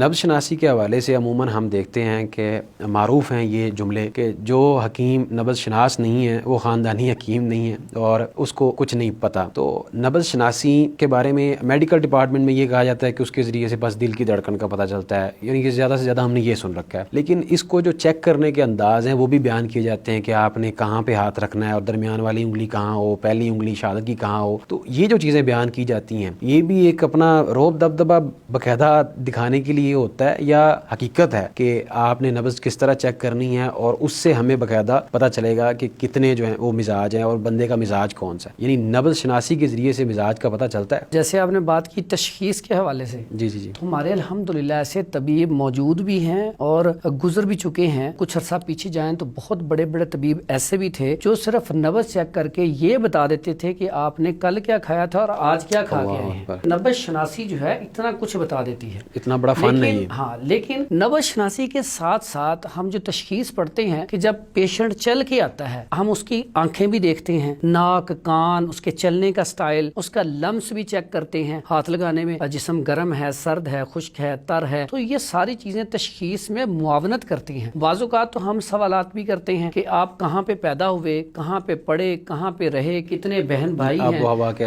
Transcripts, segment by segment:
नब्ज़ शनासी के हवाले से अमूमन हम देखते हैं कि मारूफ़ हैं ये जुमले कि जो हकीम नब्ज़ शनास नहीं है वो ख़ानदानी हकीम नहीं है और उसको कुछ नहीं पता। तो नब्ज़ शनासी के बारे में मेडिकल डिपार्टमेंट में ये कहा जाता है कि उसके ज़रिए से बस दिल की धड़कन का पता चलता है, यानी कि ज़्यादा से ज़्यादा हमने ये सुन रखा है। लेकिन इसको जो चेक करने के अंदाज़ हैं वो भी बयान किए जाते हैं कि आपने कहाँ पे हाथ रखना है और दरमियान वाली उंगली कहाँ हो, पहली उंगली शहादत की कहाँ हो। तो ये जो चीज़ें बयान की जाती हैं ये भी एक अपना रौब दबदबा बाकायदा दिखाने के लिए होता है या हकीकत है कि आपने नब्ज़ किस तरह चेक करनी है और उससे हमें बाकायदा पता चलेगा कि कितने जो हैं वो मिजाज हैं और बंदे का मिजाज कौन सा है, यानी नब्ज़ शनासी के ज़रिए से मिजाज का पता चलता है। जैसे आपने बात की तशखीस के हवाले से, जी जी जी, तो हमारे अल्हम्दुलिल्लाह ऐसे तबीब मौजूद भी हैं और गुजर भी चुके हैं। कुछ अर्सा पीछे जाएं तो बहुत बड़े बड़े तबीब ऐसे भी थे जो सिर्फ नब्ज़ चेक करके ये बता देते थे कि आपने कल क्या खाया था और आज क्या खा के आए हैं। नब्ज़ शनासी जो है इतना कुछ बता देती है, इतना बड़ा फन नहीं है। हाँ, लेकिन नब्ज़ शनासी के साथ साथ हम जो तशखीस पढ़ते हैं कि जब पेशेंट चल के आता है हम उसकी आंखें भी देखते हैं, नाक, कान, उसके चलने का स्टाइल, उसका लम्स भी चेक करते हैं, हाथ लगाने में जिस्म गर्म है, सर्द है, खुश्क है, तर है। तो ये सारी चीजें तशखीस में मुआवनत करती हैं। बाज़-औक़ात तो हम सवालात भी करते हैं कि आप कहाँ पे पैदा हुए, कहाँ पे पढ़े, कहाँ पे रहे, कितने बहन भाई हैं।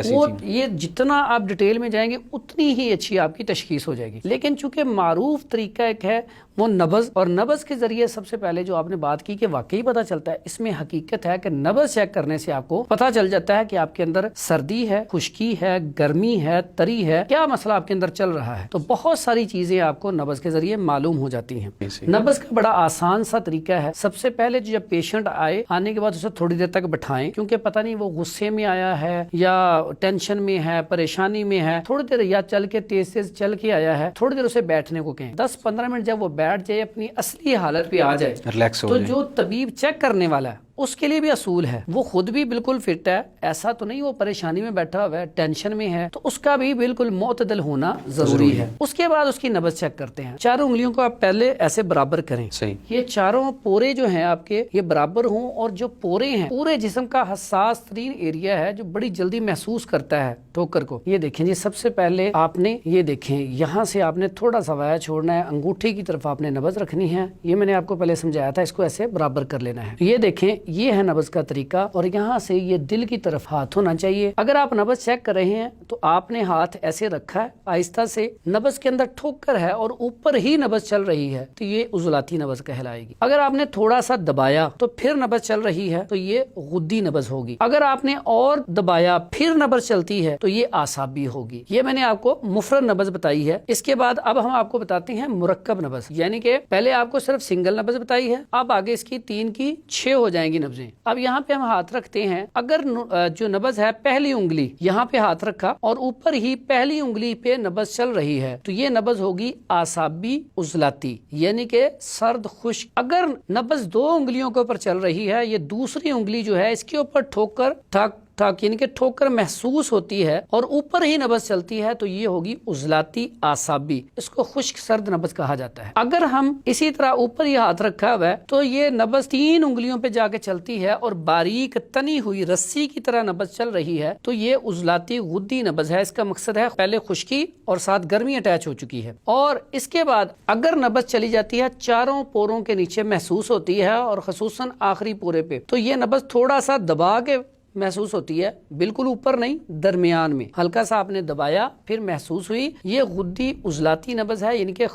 वो ये जितना आप डिटेल में जाएंगे उतनी ही अच्छी आपकी तशखीस हो जाएगी। लेकिन चूंकि मारूफ तरीका एक है वो नब्ज़, और नब्ज़ के जरिए सबसे पहले जो आपने बात की कि वाकई पता चलता है, इसमें हकीकत है कि नब्ज़ चेक करने से आपको पता चल जाता है कि आपके अंदर सर्दी है, खुश्की है, गर्मी है, तरी है, क्या मसला आपके अंदर चल रहा है। तो बहुत सारी चीजें आपको नब्ज़ के जरिए मालूम हो जाती हैं। नब्ज़ का बड़ा आसान सा तरीका है। सबसे पहले जब पेशेंट आने के बाद उसे थोड़ी देर तक बैठाएं, क्योंकि पता नहीं वो गुस्से में आया है या टेंशन में है, परेशानी में है, थोड़ी देर या चल के तेज तेज चल के आया है, थोड़ी देर उसे बैठने को कहें। 10-15 मिनट जब वो बैठ जाए, अपनी असली हालत पे आ जाए, रिलैक्स हो जाए, तो जो तबीब चेक करने वाला है उसके लिए भी असूल है। वो खुद भी बिल्कुल फिट है, ऐसा तो नहीं वो परेशानी में बैठा हुआ है, टेंशन में है, तो उसका भी बिल्कुल मोतदल होना जरूरी है। उसके बाद उसकी नब्ज़ चेक करते हैं। चारों उंगलियों को आप पहले ऐसे बराबर करें, सही। ये चारों पोरे जो हैं आपके ये बराबर हों, और जो पोरे हैं पूरे जिस्म का हसास तरीन एरिया है जो बड़ी जल्दी महसूस करता है ठोकर को। ये देखें जी, सबसे पहले आपने ये देखें यहाँ से आपने थोड़ा सा वाया छोड़ना है, अंगूठे की तरफ आपने नब्ज़ रखनी है। ये मैंने आपको पहले समझाया था, इसको ऐसे बराबर कर लेना है। ये देखें, ये है नब्ज़ का तरीका, और यहाँ से ये दिल की तरफ हाथ होना चाहिए। अगर आप नब्ज़ चेक कर रहे हैं तो आपने हाथ ऐसे रखा है, आहिस्ता से नब्ज़ के अंदर ठोकर है और ऊपर ही नब्ज़ चल रही है तो ये उज़लाती नब्ज़ कहलाएगी। अगर आपने थोड़ा सा दबाया तो फिर नब्ज़ चल रही है तो ये गुद्दी नब्ज़ होगी। अगर आपने और दबाया फिर नब्ज़ चलती है तो ये आसाबी होगी। ये मैंने आपको मुफरद नब्ज़ बताई है। इसके बाद अब हम आपको बताते हैं मुरक्कब नब्ज़, यानी कि पहले आपको सिर्फ सिंगल नब्ज़ बताई है, अब आगे इसकी 3 की 6 हो जाएंगी नब्ज़ें। अब यहाँ पे हम हाथ रखते हैं, अगर जो नब्ज़ है पहली उंगली यहाँ पे हाथ रखा और ऊपर ही पहली उंगली पे नब्ज़ चल रही है तो ये नब्ज़ होगी आसाबी उज़लाती, यानी कि सर्द खुश्क। अगर नब्ज़ 2 उंगलियों के ऊपर चल रही है, ये दूसरी उंगली जो है इसके ऊपर ठोकर ठक ठक यानी कि ठोकर महसूस होती है और ऊपर ही नब्ज़ चलती है तो ये होगी उज़लाती आसाबी, इसको खुश्क सर्द नब्ज़ कहा जाता है। अगर हम इसी तरह ऊपर ही हाथ रखा हुआ है तो ये नब्ज़ 3 उंगलियों पे जाके चलती है और बारीक तनी हुई रस्सी की तरह नब्ज़ चल रही है तो ये उज़लाती गुद्दी नब्ज़ है। इसका मकसद है पहले खुश्की और साथ गर्मी अटैच हो चुकी है। और इसके बाद अगर नब्ज़ चली जाती है चारों पोरों के नीचे महसूस होती है और खसूसन आखिरी पोरे पे, तो ये नब्ज़ थोड़ा सा दबा के महसूस होती है, बिल्कुल ऊपर नहीं, दरमियान में हल्का सा आपने दबाया फिर महसूस हुई, ये गुद्दी उज़लाती नब्ज़ है, यानी कि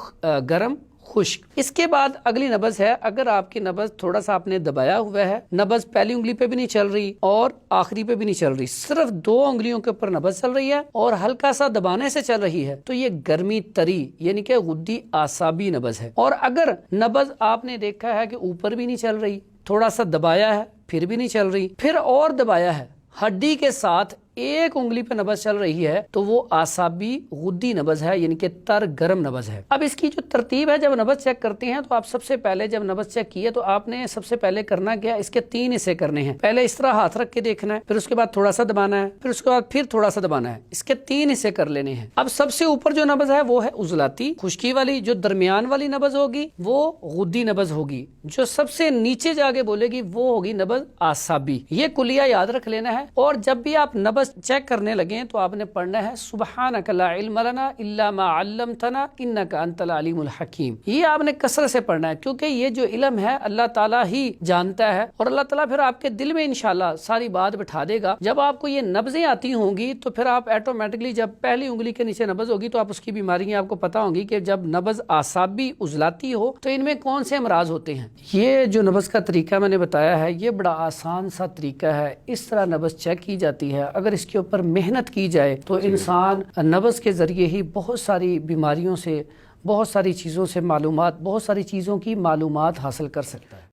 गर्म खुश्क। इसके बाद अगली नब्ज़ है, अगर आपकी नब्ज़ थोड़ा सा आपने दबाया हुआ है, नब्ज़ पहली उंगली पे भी नहीं चल रही और आखिरी पे भी नहीं चल रही, सिर्फ 2 उंगलियों के ऊपर नब्ज़ चल रही है और हल्का सा दबाने से चल रही है तो ये गर्मी तरी यानी कि गुद्दी आसाबी नब्ज़ है। और अगर नब्ज़ आपने देखा है कि ऊपर भी नहीं चल रही, थोड़ा सा दबाया है फिर भी नहीं चल रही, फिर और दबाया है, हड्डी के साथ एक उंगली पे नब्ज़ चल रही है तो वो आसाबी गुद्दी नब्ज़ है, यानी कि तर गर्म नब्ज़ है। अब इसकी जो तरतीब है, जब नब्ज़ चेक करते हैं तो आप सबसे पहले जब नब्ज़ चेक किए तो आपने सबसे पहले करना क्या, इसके 3 हिस्से करने हैं। पहले इस तरह हाथ रख के देखना है, फिर उसके बाद थोड़ा सा दबाना है, फिर उसके बाद फिर थोड़ा सा दबाना है। इसके 3 हिस्से कर लेने हैं। अब सबसे ऊपर जो नब्ज़ है वो है उज़लाती खुश्की वाली, जो दरमियान वाली नब्ज़ होगी वो गुद्दी नब्ज़ होगी, जो सबसे नीचे जाके बोलेगी वो होगी नब्ज़ आसाबी। ये कुलिया याद रख लेना है। और जब भी आप नब्ज़ نبض چیک کرنے لگیں تو آپ نے پڑھنا ہے سبحانک لا علم لنا الا ما علمتنا انک انت العلیم الحکیم. یہ آپ نے کثرت سے پڑھنا ہے کیونکہ یہ جو علم ہے اللہ تعالیٰ ہی جانتا ہے اور اللہ تعالیٰ پھر آپ کے دل میں انشاءاللہ ساری بات بٹھا دے گا. جب آپ کو یہ نبضیں آتی ہوں گی تو پھر آپ ایٹومیٹکلی جب پہلی انگلی کے نیچے نبض ہوگی تو آپ اس کی بیماری آپ کو پتا ہوگی کہ جب نبض اعصابی عضلاتی ہو تو ان میں کون سے امراض ہوتے ہیں. یہ جو نبض کا طریقہ میں نے بتایا ہے یہ بڑا آسان سا طریقہ ہے. اس طرح نبض چیک کی جاتی ہے. اگر اس کے اوپر محنت کی جائے تو انسان نبض کے ذریعے ہی بہت ساری بیماریوں سے، بہت ساری چیزوں سے معلومات، بہت ساری چیزوں کی معلومات حاصل کر سکتا ہے.